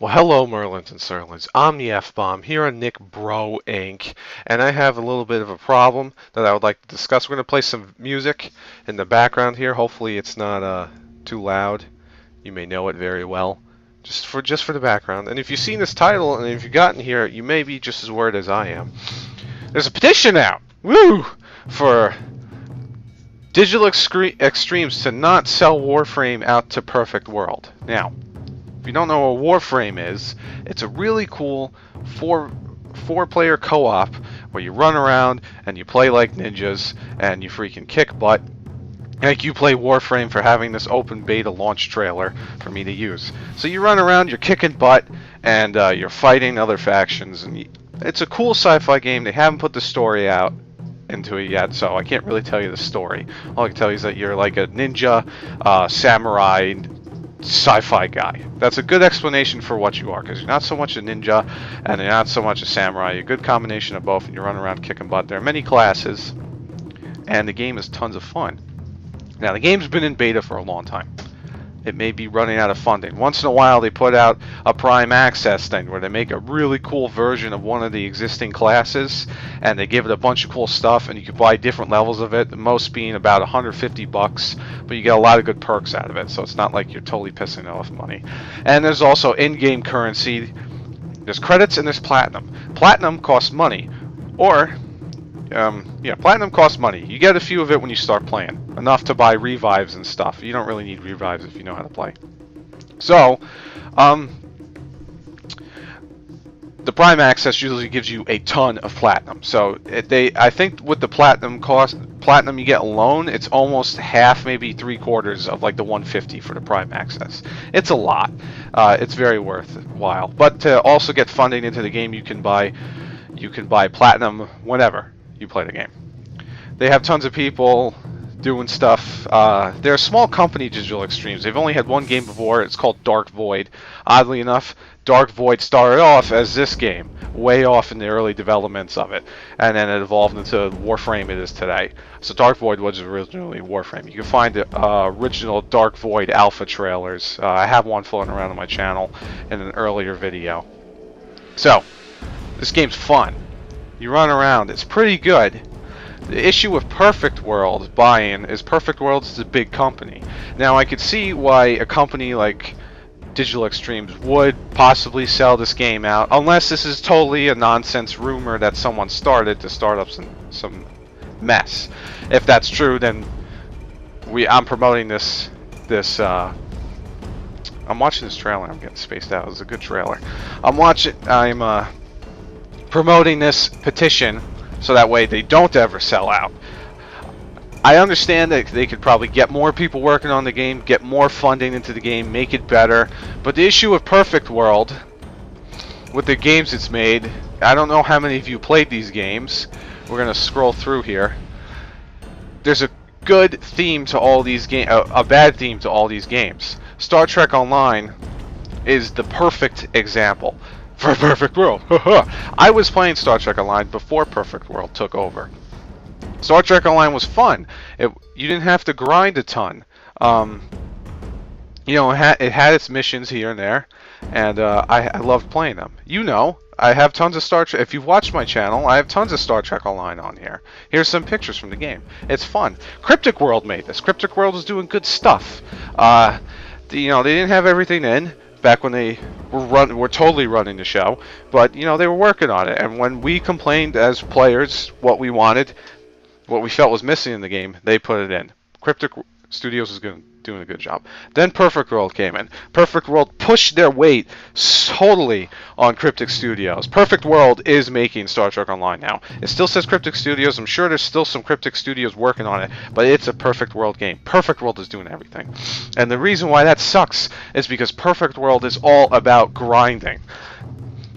Well, hello, Merlins and Sirlins. I'm the F-Bomb here on NicBroInc, and I have a little bit of a problem that I would like to discuss. We're going to play some music in the background here. Hopefully, it's not too loud. You may know it very well, just for the background. And if you've seen this title and if you've gotten here, you may be just as worried as I am. There's a petition out, woo, for Digital Extremes to not sell Warframe out to Perfect World. Now, if you don't know what Warframe is, it's a really cool four-player co-op where you run around and you play like ninjas and you freaking kick butt. Like you play Warframe for having this open beta launch trailer for me to use. So you run around, you're kicking butt, and you're fighting other factions. And it's a cool sci-fi game. They haven't put the story out into it yet, so I can't really tell you the story. All I can tell you is that you're like a ninja, samurai, sci-fi guy. That's a good explanation for what you are, because you're not so much a ninja and you're not so much a samurai. You're a good combination of both, and you run around kicking butt. There are many classes, and the game is tons of fun. Now, the game's been in beta for a long time. It may be running out of funding. Once in a while, they put out a Prime Access thing where they make a really cool version of one of the existing classes, and they give it a bunch of cool stuff, and you can buy different levels of it, the most being about $150, but you get a lot of good perks out of it, so it's not like you're totally pissing off money. And there's also in-game currency. There's credits and there's platinum. Platinum costs money, or platinum costs money. You get a few of it when you start playing. Enough to buy revives and stuff. You don't really need revives if you know how to play. So, the Prime Access usually gives you a ton of platinum. So, I think with the platinum you get alone, it's almost half, maybe 3/4 of like the 150 for the Prime Access. It's a lot. It's very worthwhile. But to also get funding into the game, you can buy platinum whenever you play the game. They have tons of people doing stuff. They're a small company, Digital Extremes. They've only had one game before. It's called Dark Void. Oddly enough, Dark Void started off as this game, way off in the early developments of it, and then it evolved into Warframe it is today. So Dark Void was originally Warframe. You can find the original Dark Void alpha trailers. I have one floating around on my channel in an earlier video. So, this game's fun. You run around. It's pretty good. The issue with Perfect World buying is Perfect World is a big company. Now, I could see why a company like Digital Extremes would possibly sell this game out, unless this is totally a nonsense rumor that someone started to start up some mess. If that's true, then I'm promoting this. I'm watching this trailer. I'm getting spaced out. It was a good trailer. I'm promoting this petition so that way they don't ever sell out. I understand that they could probably get more people working on the game, get more funding into the game, make it better, but the issue with Perfect World, with the games it's made, I don't know how many of you played these games. We're going to scroll through here. There's a good theme to all these games, a bad theme to all these games. Star Trek Online is the perfect example for Perfect World. I was playing Star Trek Online before Perfect World took over. Star Trek Online was fun. You didn't have to grind a ton. It had its missions here and there, and I loved playing them. I have tons of Star Trek. If you've watched my channel, I have tons of Star Trek Online on here. Here's some pictures from the game. It's fun. Cryptic World made this. Cryptic World was doing good stuff. They didn't have everything in back when they were totally running the show, but they were working on it. And when we complained as players what we wanted, what we felt was missing in the game, they put it in. Cryptic Studios is doing a good job. Then Perfect World came in. Perfect World pushed their weight totally on Cryptic Studios. Perfect World is making Star Trek Online now. It still says Cryptic Studios. I'm sure there's still some Cryptic Studios working on it, but it's a Perfect World game. Perfect World is doing everything. And the reason why that sucks is because Perfect World is all about grinding.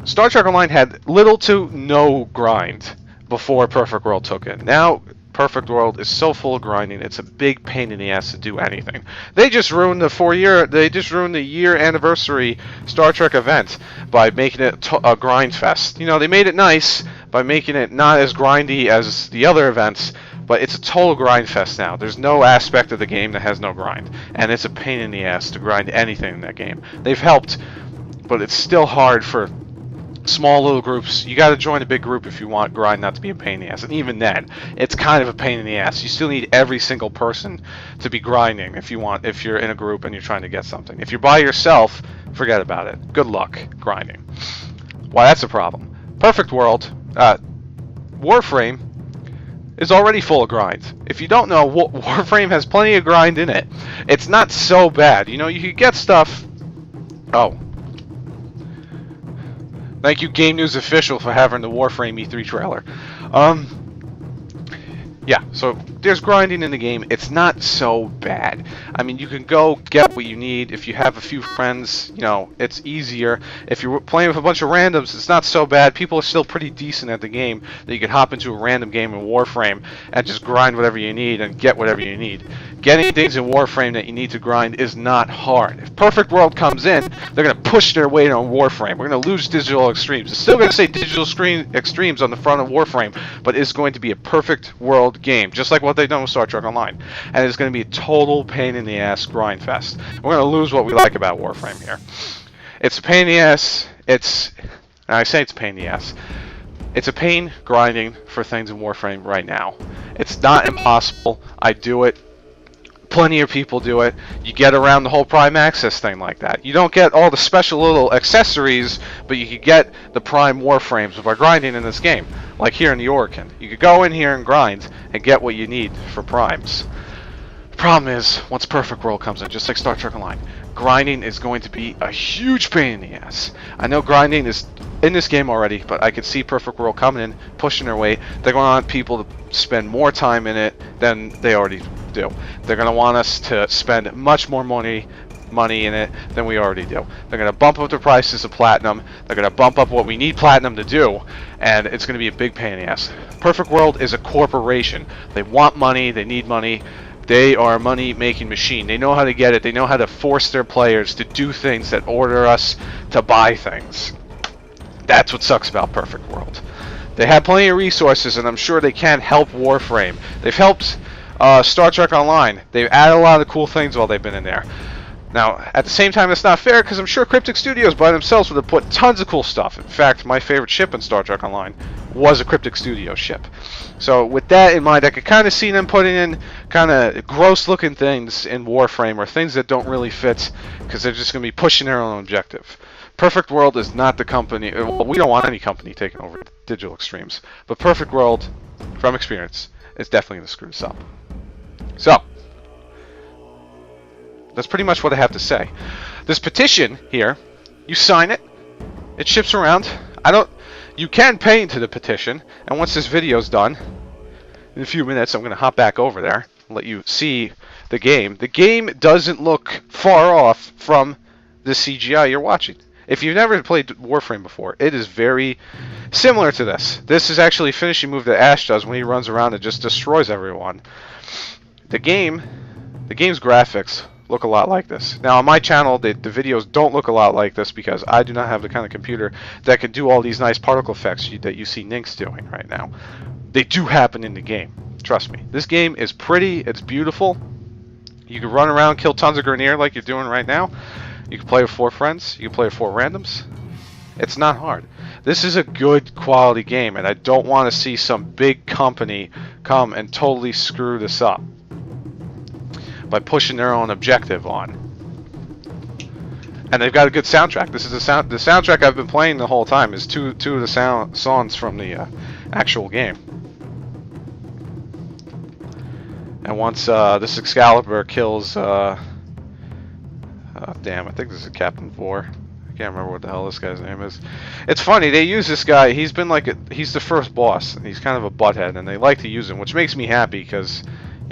Star Trek Online had little to no grind before Perfect World took it. Now, Perfect World is so full of grinding, it's a big pain in the ass to do anything. They just ruined the year anniversary Star Trek event by making it a grind fest. They made it nice by making it not as grindy as the other events, but it's a total grind fest now. There's no aspect of the game that has no grind, and it's a pain in the ass to grind anything in that game. They've helped but it's still hard for small little groups. You got to join a big group if you want grind not to be a pain in the ass, and even then it's kind of a pain in the ass. You still need every single person to be grinding if you're in a group and you're trying to get something. If you're by yourself, forget about it. Good luck grinding. Why that's a problem. Perfect World, Warframe is already full of grind. If you don't know, Warframe has plenty of grind in it. It's not so bad. You know, you can get stuff. Oh, thank you, Game News Official, for having the Warframe E3 trailer. Yeah, so there's grinding in the game. It's not so bad. I mean, you can go get what you need. If you have a few friends, you know, it's easier. If you're playing with a bunch of randoms, it's not so bad. People are still pretty decent at the game that you can hop into a random game in Warframe and just grind whatever you need and get whatever you need. Getting things in Warframe that you need to grind is not hard. If Perfect World comes in, they're going to push their weight on Warframe. We're going to lose Digital Extremes. It's still going to say Digital Extremes on the front of Warframe, but it's going to be a Perfect World game, just like what they've done with Star Trek Online. And it's going to be a total pain in the ass grind fest. We're going to lose what we like about Warframe here. It's a pain in the ass. I say it's a pain in the ass. It's a pain grinding for things in Warframe right now. It's not impossible. I do it. Plenty of people do it. You get around the whole Prime Access thing like that. You don't get all the special little accessories, but you can get the Prime Warframes by grinding in this game. Like here in the Oricon. You could go in here and grind and get what you need for Primes. The problem is, once Perfect World comes in, just like Star Trek Online, grinding is going to be a huge pain in the ass. I know grinding is in this game already, but I could see Perfect World coming in, pushing their weight. They're going to want people to spend more time in it than they already do. They're going to want us to spend much more money in it than we already do. They're going to bump up the prices of Platinum. They're going to bump up what we need Platinum to do, and it's going to be a big pain in the ass. Perfect World is a corporation. They want money. They need money. They are a money-making machine. They know how to get it. They know how to force their players to do things that order us to buy things. That's what sucks about Perfect World. They have plenty of resources, and I'm sure they can help Warframe. They've helped Star Trek Online. They've added a lot of cool things while they've been in there. Now, at the same time, it's not fair, because I'm sure Cryptic Studios by themselves would have put tons of cool stuff. In fact, my favorite ship in Star Trek Online was a Cryptic Studios ship. So with that in mind, I could kind of see them putting in kind of gross-looking things in Warframe, or things that don't really fit, because they're just going to be pushing their own objective. Perfect World is not the company. Well, we don't want any company taking over Digital Extremes. But Perfect World, from experience, is definitely going to screw this up. So, that's pretty much what I have to say. This petition here, you sign it, it ships around. You can pay into the petition, and once this video's done, in a few minutes, I'm going to hop back over there and let you see the game. The game doesn't look far off from the CGI you're watching. If you've never played Warframe before, it is very similar to this. This is actually a finishing move that Ash does when he runs around and just destroys everyone. The game's graphics look a lot like this. Now on my channel, the videos don't look a lot like this because I do not have the kind of computer that can do all these nice particle effects that you see Nink's doing right now. They do happen in the game. Trust me. This game is pretty. It's beautiful. You can run around, kill tons of Grineer like you're doing right now. You can play with 4 friends. You can play with 4 randoms. It's not hard. This is a good quality game, and I don't want to see some big company come and totally screw this up by pushing their own objective on. And they've got a good soundtrack. This is the soundtrack I've been playing the whole time. Is two of the songs from the actual game. And once this Excalibur kills, damn, I think this is Captain Vor. I can't remember what the hell this guy's name is. It's funny, they use this guy. He's been like he's the first boss. He's kind of a butthead, and they like to use him, which makes me happy because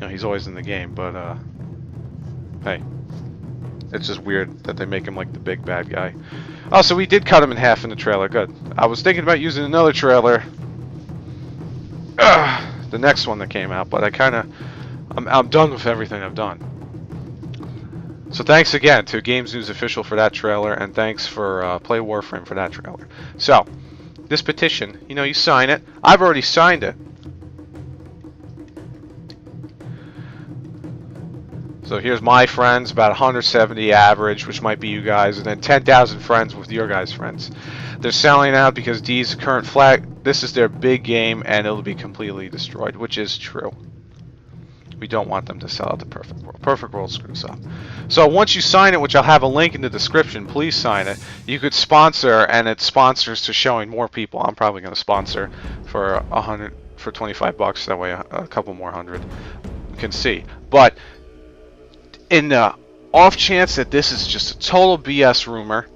he's always in the game. But hey, it's just weird that they make him like the big bad guy. Oh, so we did cut him in half in the trailer. Good. I was thinking about using another trailer, the next one that came out, but I'm done with everything I've done. So thanks again to Games News Official for that trailer, and thanks for Play Warframe for that trailer. So, this petition, you sign it. I've already signed it. So So here's my friends, about 170 average, which might be you guys, and then 10,000 friends with your guys' friends. They're selling out because D's current flag, this is their big game, and it'll be completely destroyed, which is true. We don't want them to sell out the Perfect World. Perfect World screws up. So once you sign it, which I'll have a link in the description, please sign it. You could sponsor, and it sponsors to showing more people. I'm probably going to sponsor for 25 bucks. That way, a couple more hundred can see. But in the off chance that this is just a total BS rumor,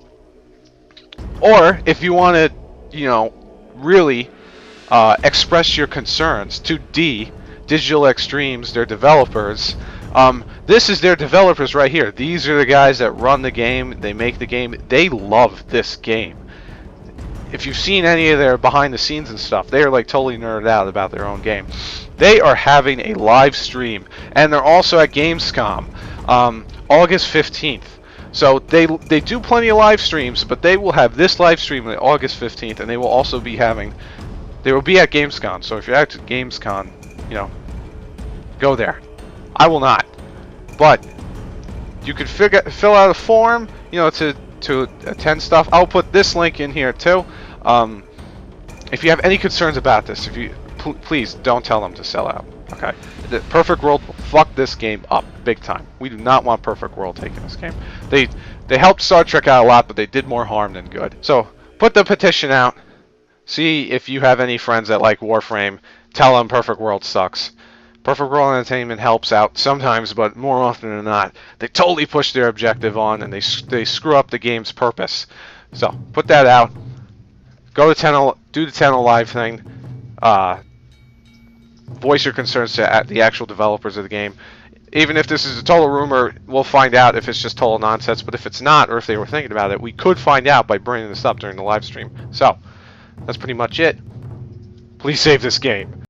or if you want to, you know, really express your concerns to Digital Extremes, their developers. This is their developers right here. These are the guys that run the game. They make the game. They love this game. If you've seen any of their behind the scenes and stuff, they are like totally nerded out about their own game. They are having a live stream, and they're also at Gamescom, August 15th. So they do plenty of live streams, but they will have this live stream on August 15th, and they will also be having. They will be at Gamescom. So if you're at Gamescom, you know, go there. I will not, but you could fill out a form, you know, to attend stuff. I'll put this link in here too. If you have any concerns about this, if you please don't tell them to sell out. Okay, the Perfect World will fuck this game up big time. We do not want Perfect World taking this game. They helped Star Trek out a lot, but they did more harm than good. So put the petition out. See if you have any friends that like Warframe. Tell them Perfect World sucks. Perfect World Entertainment helps out sometimes, but more often than not, they totally push their objective on, and they screw up the game's purpose. So put that out. Go to do the 10 Live thing. Voice your concerns to the actual developers of the game. Even if this is a total rumor, we'll find out if it's just total nonsense. But if it's not, or if they were thinking about it, we could find out by bringing this up during the live stream. So that's pretty much it. Please save this game.